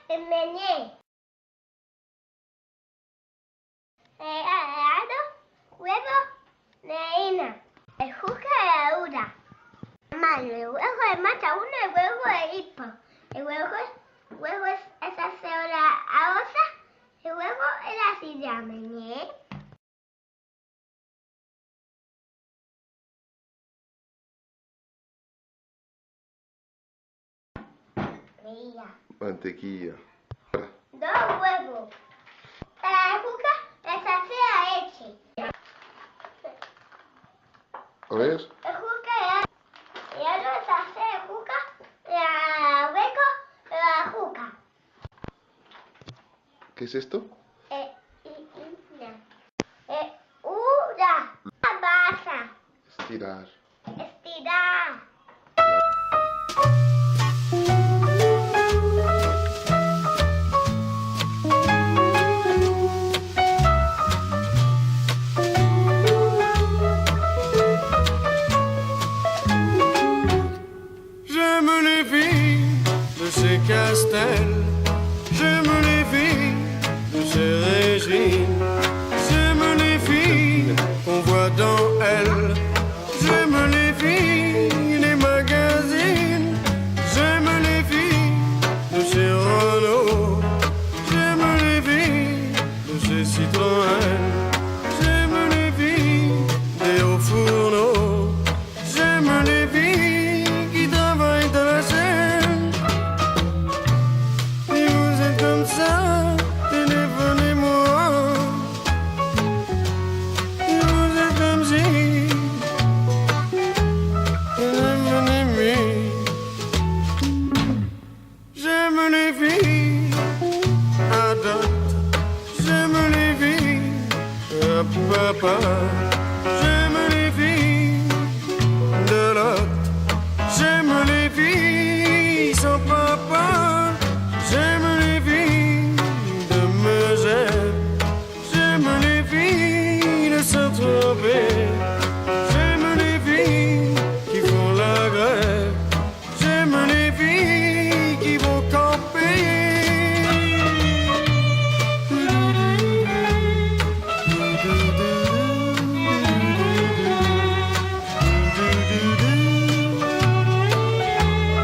Menye. Ado, huevo, neina. El juca de uda. Malo, el huevo es mata uno, el huevo es hipo. El huevo es esa cebolla a osa. El huevo es la silla, menye. Mantequilla. Dos huevos. La juca es hacía leche. A ver, El juca ya no es hacer juca. La hueco, la juca. ¿qué es esto? Una masa. Estirar. Estirar. J'aime les filles de ces castels, j'aime les filles de ces régimes, j'aime les filles qu'on voit dans elles, j'aime les filles des magazines, j'aime les filles de ces Renault, j'aime les filles de ces Citroën, j'aime les filles des hauts fourneaux, j'aime les filles qui travaillent dans la chaîne. Si vous êtes comme ça, téléphonez-moi. Si vous êtes comme si, téléphonez-moi. J'aime les filles à dot, j'aime les filles à papa.